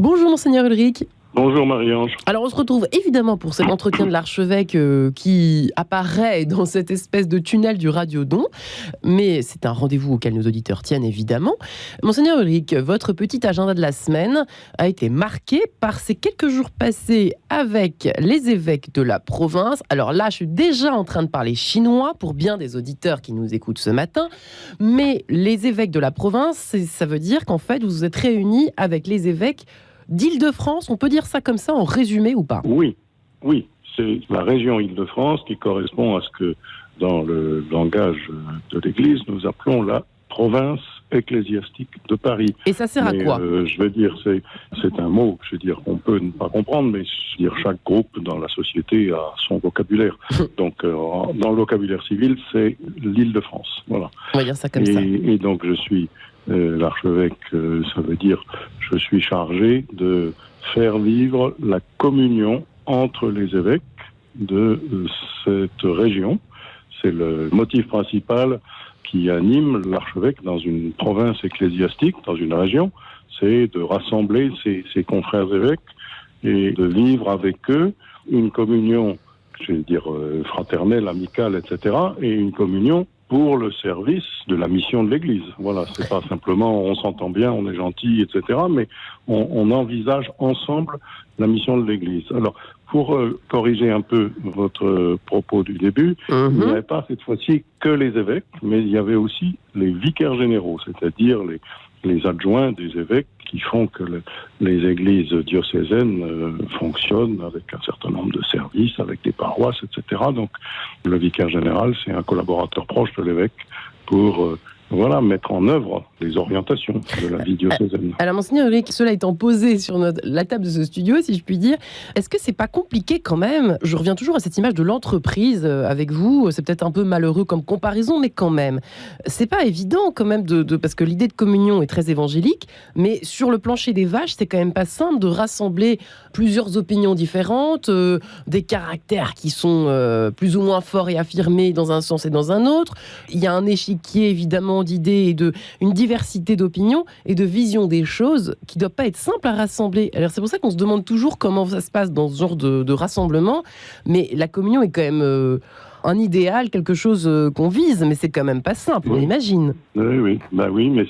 Bonjour Monseigneur Ulrich. Bonjour Marie-Ange. Alors on se retrouve évidemment pour cet entretien de l'archevêque qui apparaît dans cette espèce de tunnel du radiodon, mais c'est un rendez-vous auquel nos auditeurs tiennent évidemment. Monseigneur Ulrich, votre petit agenda de la semaine a été marqué par ces quelques jours passés avec les évêques de la province. Alors là, je suis déjà en train de parler chinois pour bien des auditeurs qui nous écoutent ce matin, mais les évêques de la province, ça veut dire qu'en fait, vous vous êtes réunis avec les évêques d'Île-de-France, on peut dire ça comme ça en résumé ou pas ? Oui, c'est la région Île-de-France qui correspond à ce que dans le langage de l'Église nous appelons la province ecclésiastique de Paris. Et ça sert à quoi ? Je veux dire, c'est un mot, qu'on peut ne pas comprendre, mais chaque groupe dans la société a son vocabulaire. Donc, dans le vocabulaire civil, c'est l'Île-de-France. Voilà. On va dire ça comme ça. Et donc, je suis l'archevêque, ça veut dire je suis chargé de faire vivre la communion entre les évêques de cette région. C'est le motif principal qui anime l'archevêque dans une province ecclésiastique, dans une région, c'est de rassembler ses confrères évêques et de vivre avec eux une communion, fraternelle, amicale, etc., et une communion pour le service de la mission de l'Église. Voilà, c'est pas simplement on s'entend bien, on est gentil, etc., mais on envisage ensemble la mission de l'Église. Alors, pour corriger un peu votre propos du début, il n'y avait pas cette fois-ci que les évêques, mais il y avait aussi les vicaires généraux, c'est-à-dire les adjoints des évêques qui font que les églises diocésaines fonctionnent avec un certain nombre de services, avec des paroisses, etc. Donc, le vicaire général, c'est un collaborateur proche de l'évêque pour mettre en œuvre les orientations de la vie diocésaine. Alors, Monseigneur Ulrich, cela étant posé sur la table de ce studio, si je puis dire, est-ce que c'est pas compliqué quand même ? Je reviens toujours à cette image de l'entreprise avec vous. C'est peut-être un peu malheureux comme comparaison, mais quand même. C'est pas évident quand même parce que l'idée de communion est très évangélique, mais sur le plancher des vaches, c'est quand même pas simple de rassembler plusieurs opinions différentes, des caractères qui sont plus ou moins forts et affirmés dans un sens et dans un autre. Il y a un échiquier évidemment d'idées et une diversité d'opinions et de visions des choses qui ne doit pas être simple à rassembler. Alors c'est pour ça qu'on se demande toujours comment ça se passe dans ce genre de rassemblement, mais la communion est quand même un idéal, quelque chose qu'on vise, mais c'est quand même pas simple, on imagine. Oui, mais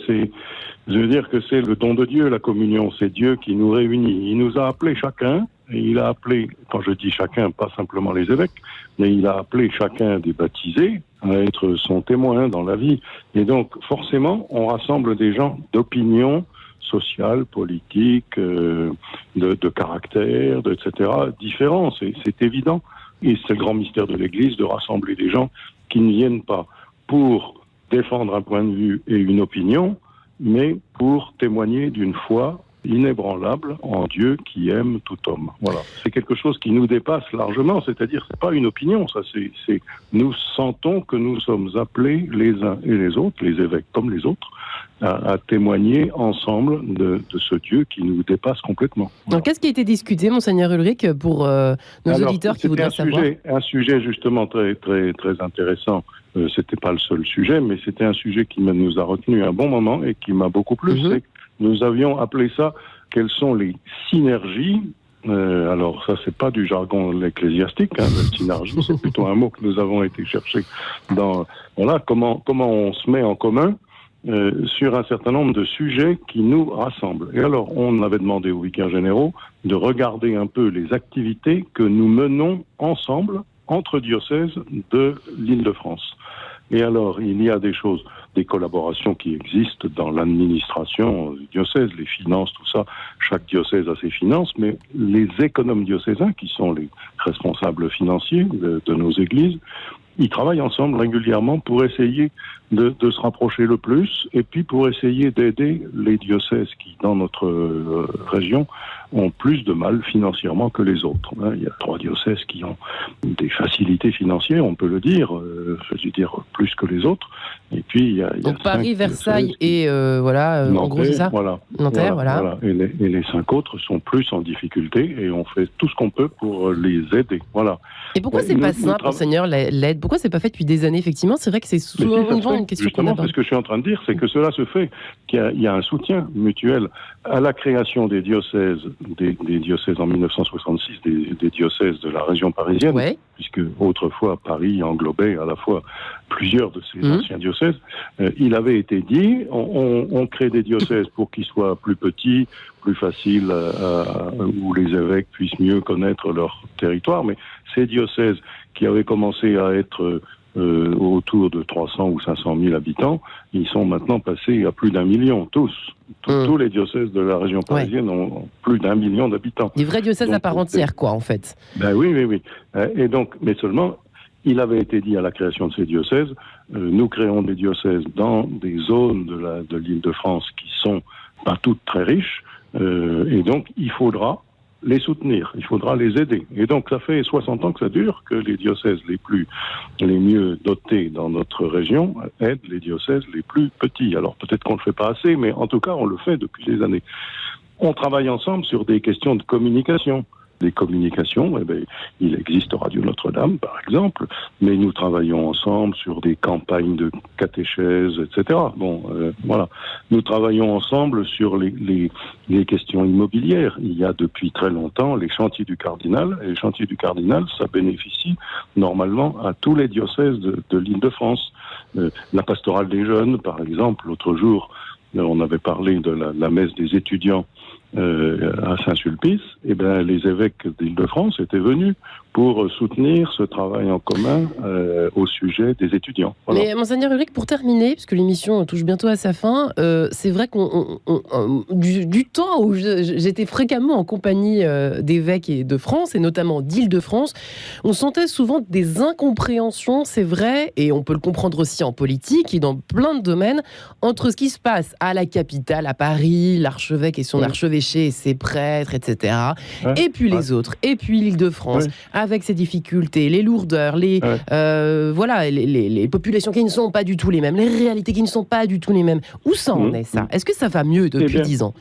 je veux dire que c'est le don de Dieu, la communion, c'est Dieu qui nous réunit. Il nous a appelés chacun, et il a appelé, quand je dis chacun, pas simplement les évêques, mais il a appelé chacun des baptisés à être son témoin dans la vie. Et donc, forcément, on rassemble des gens d'opinion sociale, politique, de caractère, etc., différents, c'est évident. Et c'est le grand mystère de l'Église de rassembler des gens qui ne viennent pas pour défendre un point de vue et une opinion, mais pour témoigner d'une foi inébranlable en Dieu qui aime tout homme. Voilà. C'est quelque chose qui nous dépasse largement, c'est-à-dire c'est pas une opinion, ça c'est nous sentons que nous sommes appelés les uns et les autres, les évêques comme les autres, à témoigner ensemble de ce Dieu qui nous dépasse complètement. Voilà. Donc, qu'est-ce qui a été discuté, Monseigneur Ulrich, pour nos auditeurs qui voudraient savoir ? Un sujet justement très, très, très intéressant. C'était pas le seul sujet, mais c'était un sujet qui nous a retenu un bon moment et qui m'a beaucoup plu. C'est que nous avions appelé ça « Quelles sont les synergies ?» Alors ça, c'est pas du jargon ecclésiastique, la synergie, c'est plutôt un mot que nous avons été chercher dans... Voilà, comment on se met en commun sur un certain nombre de sujets qui nous rassemblent. Et alors, on avait demandé aux vicaires généraux de regarder un peu les activités que nous menons ensemble entre diocèses de l'Île-de-France. Et alors, il y a des collaborations qui existent dans l'administration du diocèse, les finances, tout ça. Chaque diocèse a ses finances, mais les économes diocésains, qui sont les responsables financiers de nos églises, ils travaillent ensemble régulièrement pour essayer de se rapprocher le plus et puis pour essayer d'aider les diocèses qui, dans notre région, ont plus de mal financièrement que les autres. Il y a 3 diocèses qui ont des facilités financières, on peut le dire, plus que les autres. Et puis, il y a donc Paris, Versailles et en gros, c'est ça voilà. Nanterre, voilà. Et les 5 autres sont plus en difficulté et on fait tout ce qu'on peut pour les aider. Voilà. Et pourquoi c'est pas simple, Monseigneur, l'aide? Pourquoi c'est pas fait depuis des années? Effectivement, c'est vrai que c'est souvent une question qu'on a. Justement, ce que je suis en train de dire, c'est que cela se fait, qu'il y a un soutien mutuel à la création des diocèses, des diocèses en 1966, des diocèses de la région parisienne, puisque autrefois Paris englobait à la fois plusieurs de ces anciens diocèses. Il avait été dit, on crée des diocèses pour qu'ils soient plus petits, plus faciles, où les évêques puissent mieux connaître leur territoire, mais ces diocèses qui avaient commencé à être autour de 300 ou 500 000 habitants, ils sont maintenant passés à plus d'1 million, tous. Tous les diocèses de la région parisienne ont plus d'1 million d'habitants. Des vrais diocèses à part entière, quoi, en fait. Ben oui. Et donc, mais seulement, il avait été dit à la création de ces diocèses, nous créons des diocèses dans des zones de l'Île-de-France qui sont pas toutes très riches, et donc il faudra les soutenir, il faudra les aider. Et donc ça fait 60 ans que ça dure, que les diocèses les mieux dotés dans notre région aident les diocèses les plus petits. Alors peut-être qu'on ne le fait pas assez, mais en tout cas on le fait depuis des années. On travaille ensemble sur des questions de communication. Des communications, il existe Radio Notre-Dame, par exemple, mais nous travaillons ensemble sur des campagnes de catéchèse, etc. Voilà. Nous travaillons ensemble sur les questions immobilières. Il y a depuis très longtemps les chantiers du Cardinal, et les chantiers du Cardinal, ça bénéficie normalement à tous les diocèses de l'Île-de-France. La pastorale des jeunes, par exemple, l'autre jour, on avait parlé de la messe des étudiants à Saint-Sulpice, les évêques d'Île-de-France étaient venus pour soutenir ce travail en commun au sujet des étudiants. Voilà. Mais Monseigneur Ulrich, pour terminer, puisque l'émission touche bientôt à sa fin, c'est vrai qu'on du temps où j'étais fréquemment en compagnie d'évêques et de France, et notamment d'Île-de-France, on sentait souvent des incompréhensions, c'est vrai, et on peut le comprendre aussi en politique et dans plein de domaines, entre ce qui se passe à la capitale, à Paris, l'archevêque et son archevêché et ses prêtres, etc., et puis les autres, et puis l'Île-de-France, avec ses difficultés, les lourdeurs, les populations qui ne sont pas du tout les mêmes, les réalités qui ne sont pas du tout les mêmes. Où ça en est, ça? Est-ce que ça va mieux depuis 10 ans?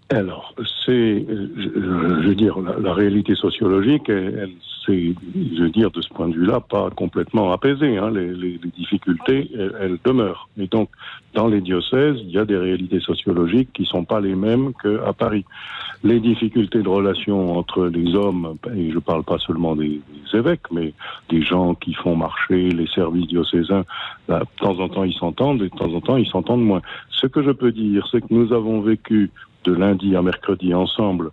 Alors, je veux dire, la réalité sociologique, elle s'est, je veux dire, de ce point de vue-là, pas complètement apaisée. Les difficultés, elles demeurent. Et donc, dans les diocèses, il y a des réalités sociologiques qui sont pas les mêmes qu'à Paris. Les difficultés de relation entre les hommes, et je parle pas seulement des évêques, mais des gens qui font marcher les services diocésains, là, de temps en temps ils s'entendent, et de temps en temps ils s'entendent moins. Ce que je peux dire, c'est que nous avons vécu de lundi à mercredi ensemble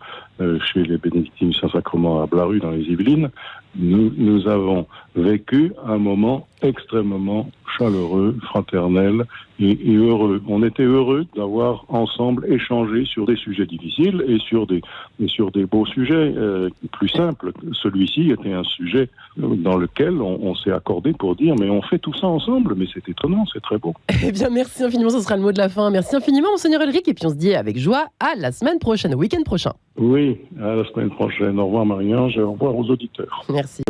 chez les bénédictines du Saint-Sacrement à Blaru dans les Yvelines. Nous avons vécu un moment extrêmement chaleureux, fraternel et heureux. On était heureux d'avoir ensemble échangé sur des sujets difficiles et sur des beaux sujets plus simples. Celui-ci était un sujet dans lequel on s'est accordé pour dire mais on fait tout ça ensemble, mais c'est étonnant, c'est très beau. Eh bien merci infiniment, ce sera le mot de la fin. Merci infiniment Monseigneur Ulrich, et puis on se dit avec joie à la semaine prochaine, au week-end prochain. Oui, à la semaine prochaine. Au revoir Marie-Ange et au revoir aux auditeurs. Merci.